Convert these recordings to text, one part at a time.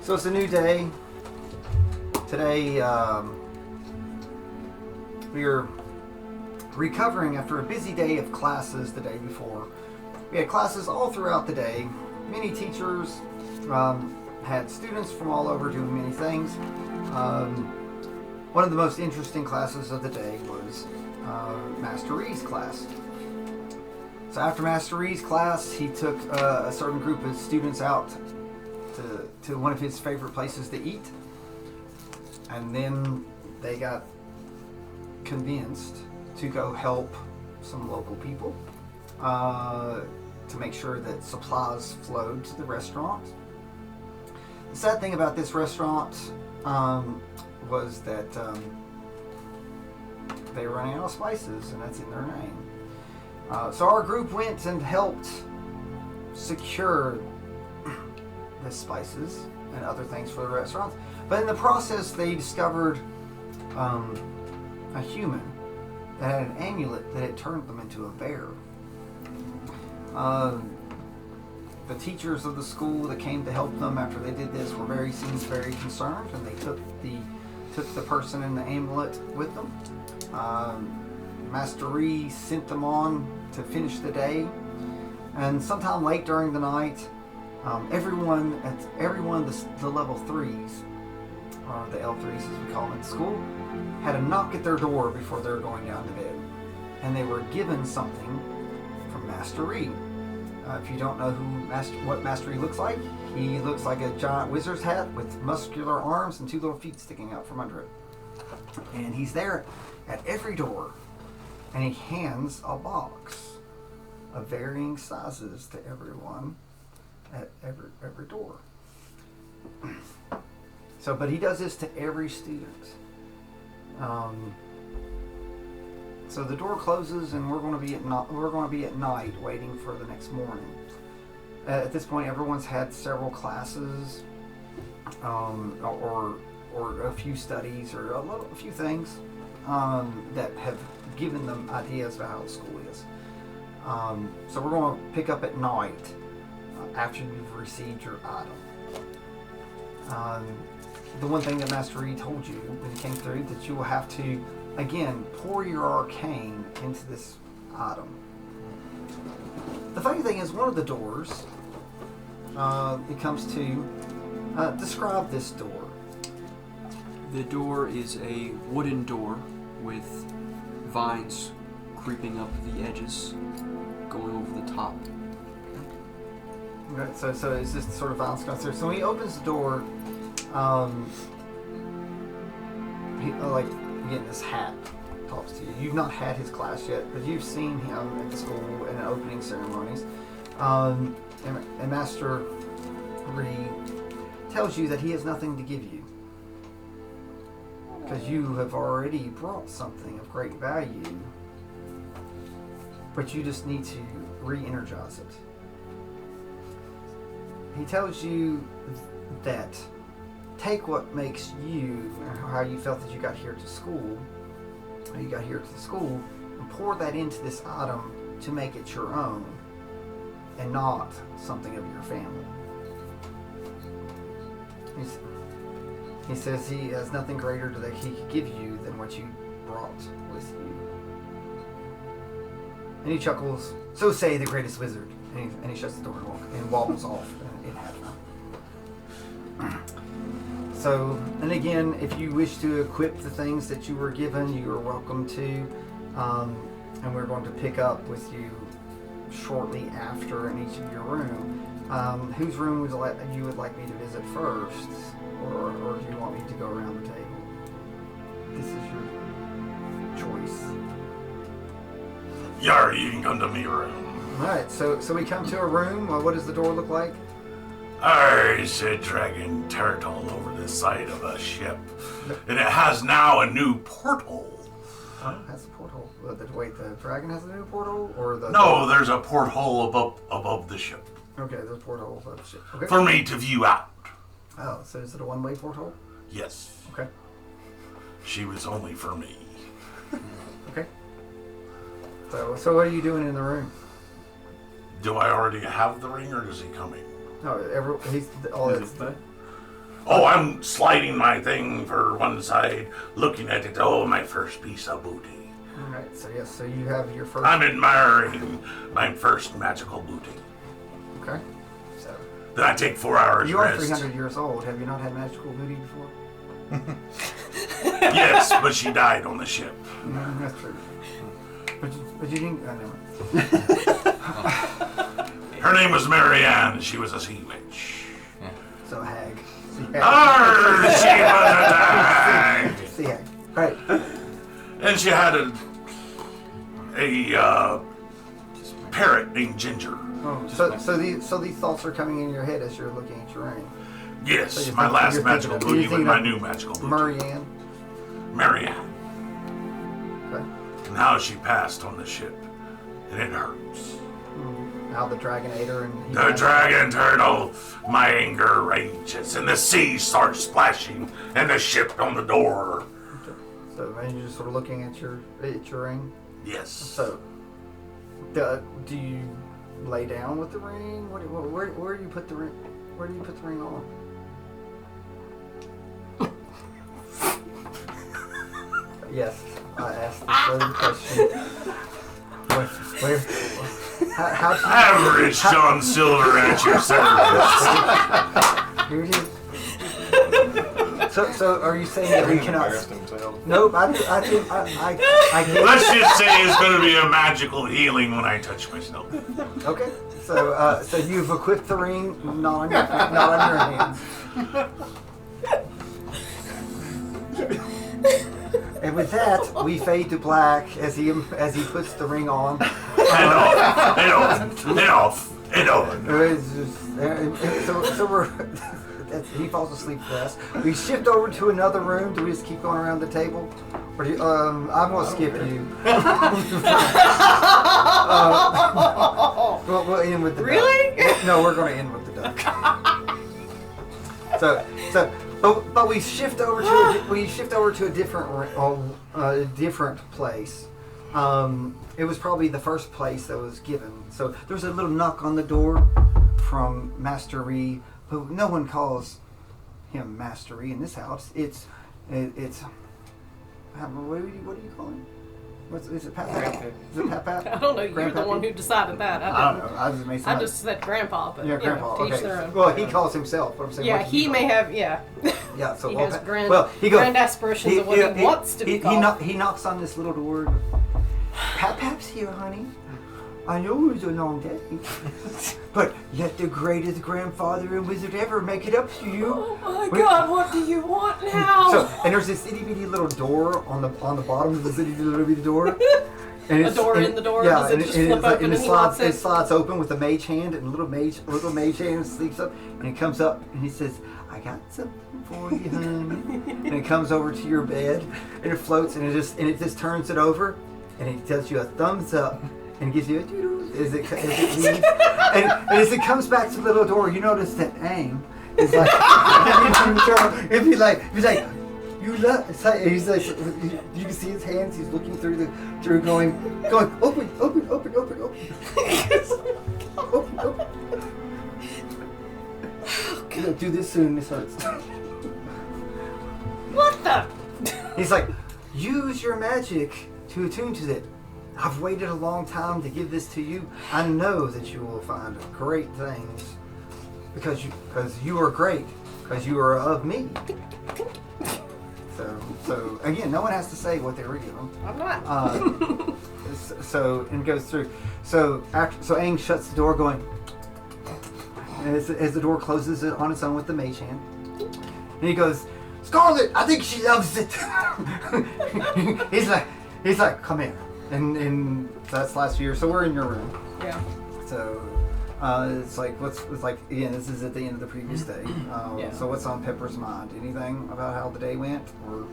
So it's a new day. Today, we are recovering after a busy day of classes the day before. We had classes all throughout the day. Many teachers had students from all over doing many things. One of the most interesting classes of the day was Master Ree's class. So after Master Ree's class, he took a certain group of students out to one of his favorite places to eat. And then they got convinced to go help some local people to make sure that supplies flowed to the restaurant. The sad thing about this restaurant was that they were running out of spices, and that's in their name. So our group went and helped secure the spices and other things for the restaurant. But in the process, they discovered a human that had an amulet that had turned them into a bear. The teachers of the school that came to help them after they did this seemed very concerned, and they took the person in the amulet with them. Master Ree sent them on to finish the day, and sometime late during the night, everyone the level 3s, or the L3s as we call them at school, had a knock at their door before they were going down to bed, and they were given something from Master Ree. If you don't know what Master Ree looks like, he looks like a giant wizard's hat with muscular arms and 2 little feet sticking out from under it. And he's there at every door, and he hands a box of varying sizes to everyone at every door. So, but he does this to every student. So the door closes, and we're going to be at night waiting for the next morning. At this point, everyone's had several classes, or a few studies, or a few things that have given them ideas about how the school is. So we're going to pick up at night after you've received your item. The one thing that Master Ree told you when he came through, that you will have to, again, pour your arcane into this item. The funny thing is, one of the doors, it comes to, describe this door. The door is a wooden door with vines creeping up the edges, going over the top. Okay, so it's just sort of vines going through. So when he opens the door, again, this hat talks to you. You've not had his class yet, but you've seen him at the school in opening ceremonies. And Master Ree tells you that he has nothing to give you, because you have already brought something of great value, but you just need to re-energize it. He tells you that take what makes you, how you felt that you got here to school, and pour that into this item to make it your own, and not something of your family. He says he has nothing greater that he could give you than what you brought with you. And he chuckles, "So say the greatest wizard." And he shuts the door and wobbles off in heaven. So, and again, if you wish to equip the things that you were given, you are welcome to. And we're going to pick up with you shortly after in each of your room. Whose room would you like me to visit first? Or do you want me to go around the table? This is your choice. Yar, you can come to me room. Alright, so we come to a room. What does the door look like? I said dragon turtle over the side of a ship. And it has now a new portal. Oh, it has a porthole. Wait, the dragon has a new portal? Or the... No, there's a porthole above the ship. Okay, there's a porthole above the ship. Okay. For me to view out. Oh, so is it a one-way porthole? Yes. Okay. She was only for me. Okay. So what are you doing in the room? Do I already have the ring, or is he coming? No, he's all that's. Oh, I'm sliding my thing for one side, looking at it. Oh, my first piece of booty. All right. So yes. So you have your first. I'm admiring my first magical booty. Okay. So Then I take 4 hours you are rest. 300 years old. Have you not had magical booty before? Yes, but she died on the ship. That's true. But you didn't. Never mind. Her name was Marianne. She was a sea witch. So hag. Arr, she was a hag. See hag. Right. And she had a parrot named Ginger. Oh, so these thoughts are coming in your head as you're looking at your ring. Yes, So my last you're magical thinking booty with my new magical booty. Marianne. Marianne. Okay. And how she passed on the ship. And it hurts. Now the dragon ate her and he The dragon turtle, my anger rages, and the sea starts splashing, and the ship on the door. So and you're just sort of looking at your ring. Yes. So do you lay down with the ring? Where do you put the ring? Where do you put the ring on? Yes, I asked the same question. Where? How Average John Silver at your service. Here it is. So are you saying that we cannot? Nope. I get Let's just say it's going to be a magical healing when I touch myself. Okay. So you've equipped the ring, not on your hands. And with that, we fade to black as he puts the ring on. And off. It's just, so we're. He falls asleep fast. We shift over to another room. Do we just keep going around the table? Or do you, I'm gonna skip you. We'll end with the Really? duck. No, we're gonna end with the duck. But we shift over to a different place. It was probably the first place that was given. So there's a little knock on the door from Master Ree, who no one calls him Master Ree in this house. It's what do you call him? Is it Pat? Is it Pat? I don't know. You're Grandpappy? the one who decided that. I don't know. I just made I some. just said grandpa, but Yeah, Grandpa. to each Okay. their own. Well, he calls himself. But I'm saying. Yeah, what do you he call may him? have. Yeah. Yeah. So He well, has Pat- grand. well, he goes. grand aspirations of what he wants to be called. He knocks on this little door. Pap's here, honey. I know it was a long day, but let the greatest grandfather and wizard ever make it up to you. Oh my God! What do you want now? So, and there's this itty bitty little door on the bottom of this itty bitty door. And A door in the door? Yeah, Does it and just and flip it's like, open and and he walks in? it slides open with a mage hand, and a little mage hand sleeps up, and it comes up, and he says, "I got something for you, honey." And it comes over to your bed, and it floats, and it just turns it over, and it tells you a thumbs up, and gives you a doo-doo as it leaves, and as it comes back to the little door, you notice that Aang is like, if he's like. You love. He's like, you can see his hands. He's looking through going, open. Open. Do this soon. This hurts. What the? He's like, use your magic to attune to it. I've waited a long time to give this to you. I know that you will find great things because you are great because you are of me. So again, no one has to say what they were given. I'm not. So and goes through. So Aang shuts the door, going. And as the door closes on its own with the mage hand, and he goes, "Scarlet, I think she loves it." he's like, "Come here," and that's last year. So we're in your room. Yeah. So. It's like again. This is at the end of the previous day. Yeah. So what's on Pepper's mind? Anything about how the day went, or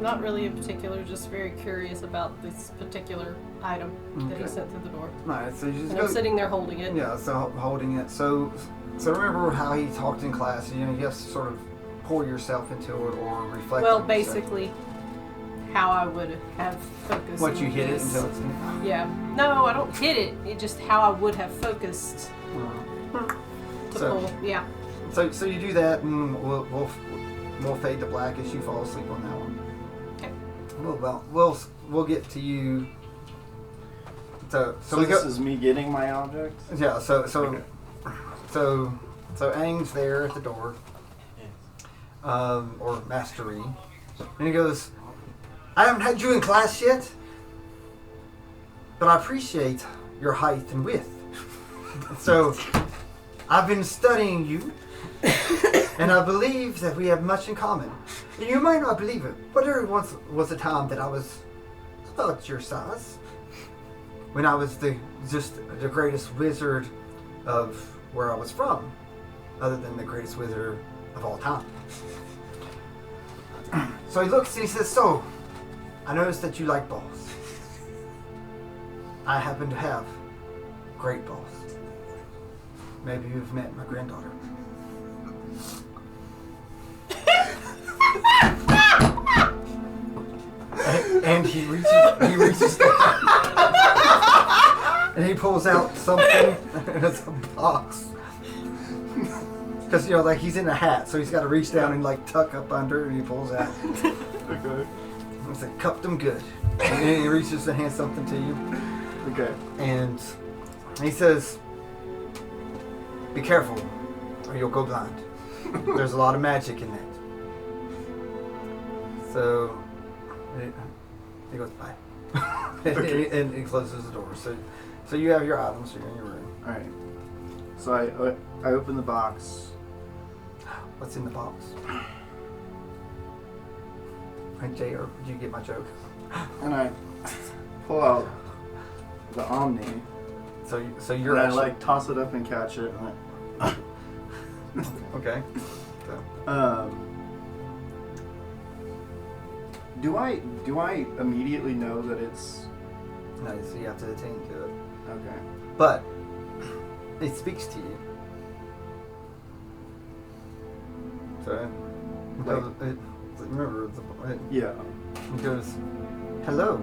Not really in particular. Just very curious about this particular item that he Okay. sent through the door. Alright, so you just And go. I'm sitting there holding it. Yeah, so holding it. So remember how he talked in class. You know, you have to sort of pour yourself into it or reflect. Well, on yourself. basically, how I would have focused. What you on hit it this. until it's. Yeah. No, I don't hit it. It just how I would have focused to So- pull. Yeah. So you do that, and we'll fade to black as you fall asleep on that one. Okay. We'll get to you. So we this go. is me getting my object? Yeah. So Okay. so Aang's there at the door, or Mastery, and he goes, "I haven't had you in class yet, but I appreciate your height and width. So I've been studying you, and I believe that we have much in common. And you might not believe it, but there once was a time that I was about your size, when I was just the greatest wizard of where I was from, other than the greatest wizard of all time." So he looks and he says, "So, I noticed that you like balls. I happen to have great balls. Maybe you've met my granddaughter." and he reaches down, and he pulls out something. It's a box. Because, like he's in a hat, so he's got to reach down and tuck up under, and he pulls out. Okay. It's like, cupped him good. And then he reaches to hand something to you. Okay. And he says, "Be careful, or you'll go blind. There's a lot of magic in that." So he goes, "Bye." and he closes the door. So you have your items. You're in your room. All right. So I open the box. What's in the box? Hey, JR, did you get my joke? And I pull out the Omni. So you're And actually... I toss it up and catch it. And Okay. Do I immediately know that it's No, so you have to attain to it. okay? But it speaks to you. So remember, Yeah. it goes, "Hello."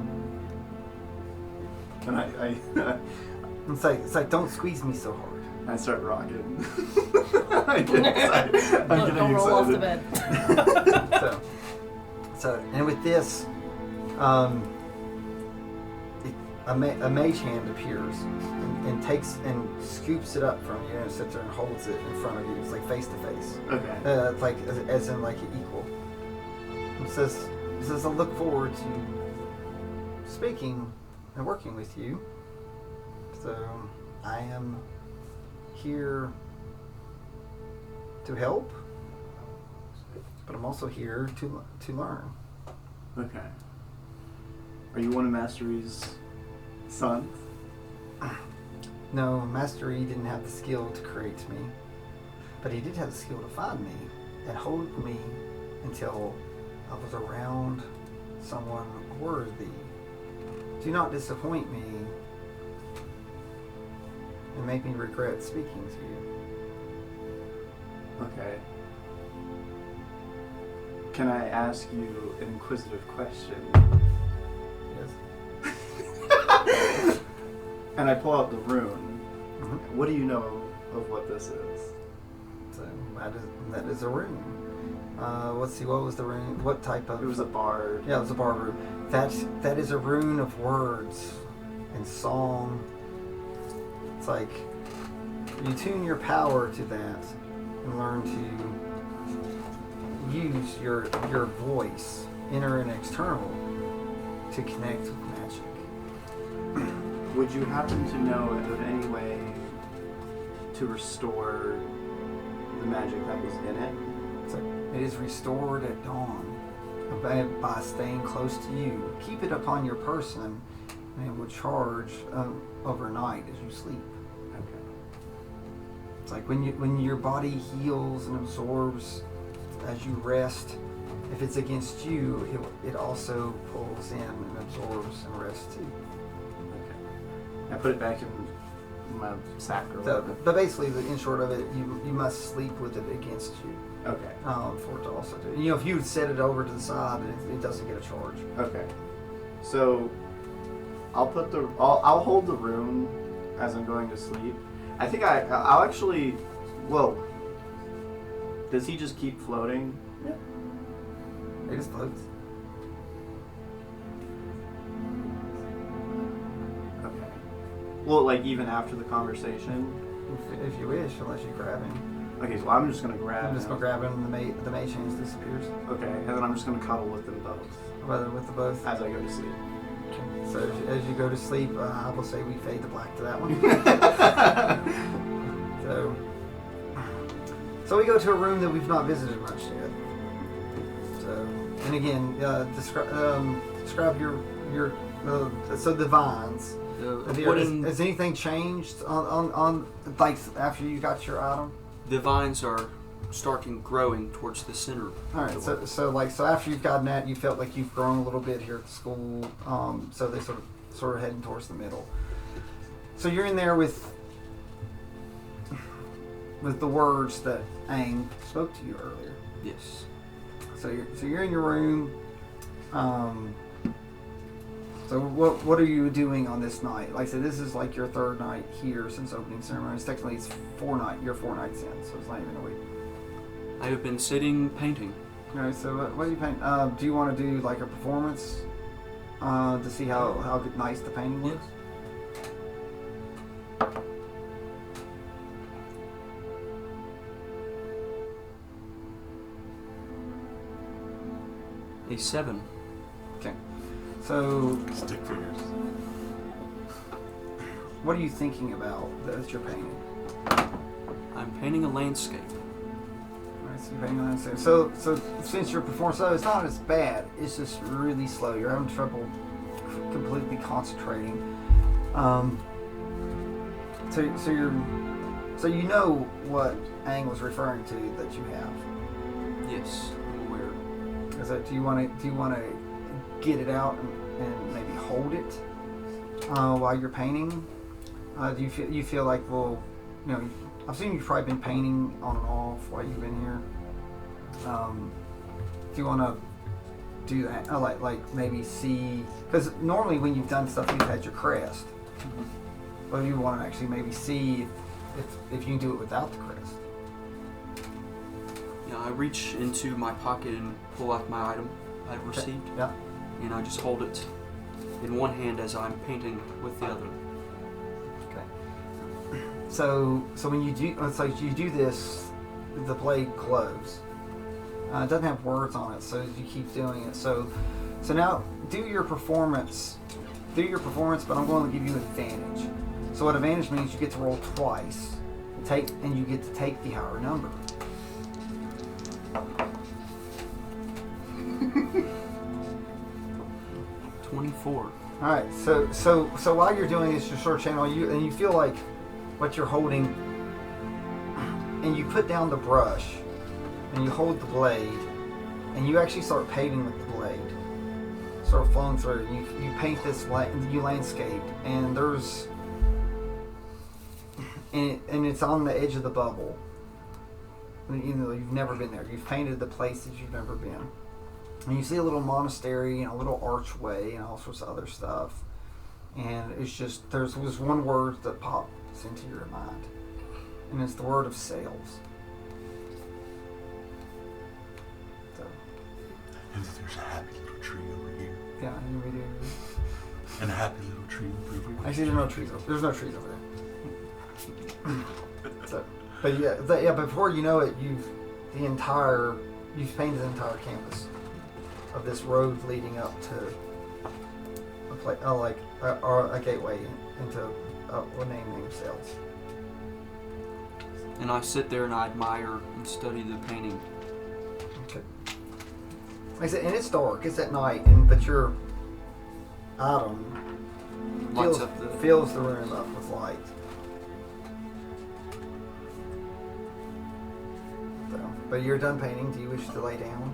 And I It's like, "Don't squeeze me so hard." I start rocking. I get excited. I'm getting Don't roll off the excited. bed. So and with this, a mage hand appears and takes and scoops it up from you and sits there and holds it in front of you. It's like face to face. Okay. It's like as in like an equal. It says, "I look forward to speaking and working with you. So I am here to help, but I'm also here to learn." Okay. Are you one of Mastery's sons? No, Master E didn't have the skill to create me, but he did have the skill to find me and hold me until I was around someone worthy. Do not disappoint me and make me regret speaking to you. Okay. Can I ask you an inquisitive question? Yes. And I pull out the rune. Mm-hmm. What do you know of what this is? So that is a rune. Let's see, what was the rune? What type of? It was a bard. Yeah, it was a bard rune. That is a rune of words and song. It's like you tune your power to that and learn to use your voice, inner and external, to connect with magic. Would you happen to know of any way to restore the magic that was in it? So it is restored at dawn by staying close to you. Keep it upon your person, and it will charge overnight as you sleep. Okay. It's like when your body heals and absorbs as you rest. If it's against you, it also pulls in and absorbs and rests too. Okay. I put it back in my sack or So, whatever. but basically, in short of it, you must sleep with it against you. Okay. For it to also do. If you set it over to the side, it doesn't get a charge. Okay. So I'll hold the rune as I'm going to sleep. I think I'll actually, well, Does he just keep floating? Yeah. It just floats. Okay. Well, like even after the conversation. If you wish, unless you grab him. Okay, so I'm just gonna grab. I'm just him. gonna grab him, and the mage hands disappears. Okay, and then I'm just gonna cuddle with them both Rather with the both. as I go to sleep. Okay. So as you go to sleep, I will say we fade to black to that one. So we go to a room that we've not visited much yet. So, and again, describe your so the vines. Has anything changed on like after you got your item? The vines are starting growing towards the center. All right. So after you've gotten that, you felt like you've grown a little bit here at the school. So they sort of heading towards the middle. So you're in there with the words that Aang spoke to you earlier. Yes. So you're in your room. So what are you doing on this night? Like I said, this is like your third night here since opening ceremony. Technically, it's you're 4 nights in, so it's not even a week. I have been sitting painting. All right. So what do you paint? Do you want to do like a performance to see how nice the painting was? Yes. A 7. Okay. So Stick figures. what are you thinking about that you're painting? I'm painting a landscape. Alright, so you're painting a landscape. So since your performance, so it's not as bad. It's just really slow. You're having trouble completely concentrating. So you know what Aang was referring to that you have. Yes, I'm aware. Is that do you want to get it out and maybe hold it while you're painting? Do you feel like, well, you know, I've seen you've probably been painting on and off while you've been here. Do you want to do that? Like maybe see, because normally when you've done stuff, you've had your crest. Mm-hmm. But you want to actually maybe see if you can do it without the crest. Yeah, I reach into my pocket and pull out my item I've received. Yeah. And I just hold it in one hand as I'm painting with the other. Okay. So when you do, it's like you do this, the blade glows. It doesn't have words on it, so you keep doing it. So now do your performance, but I'm going to give you advantage. So what advantage means, you get to roll twice, and you get to take the higher number. $24. All right. So while you're doing this, you're sort of channeling and you feel like what you're holding, and you put down the brush, and you hold the blade, and you actually start painting with the blade, sort of flowing through. You paint this landscape, and there's, and it's on the edge of the bubble. Even though you've never been there, you've painted the places you've never been. And you see a little monastery and a little archway and all sorts of other stuff. And it's just, there's one word that pops into your mind. And it's the word of sales. So, And there's a happy little tree over here. yeah, and we do. And a happy little tree over here. Actually, there's no trees over there. So, but before you know it, you've painted the entire campus of this road leading up to a gateway into a name named Sales. And I sit there and I admire and study the painting. Okay. Like I said, and it's dark. It's at night, but your item fills the room up with light. So, but you're done painting. Do you wish to lay down,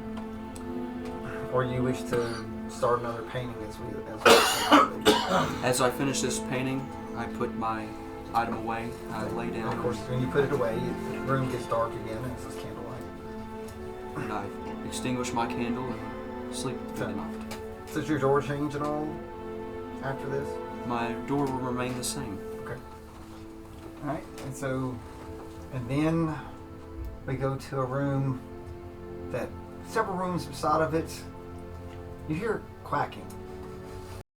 or you wish to start another painting as we As I finish this painting, I put my item away. I lay down. And of course, when you put it away, the room gets dark again, and it's just candlelight. And I extinguish my candle and sleep through the night. Does your door change at all after this? My door will remain the same. Okay. All right, and then We go to a room that several rooms beside of it. You hear quacking.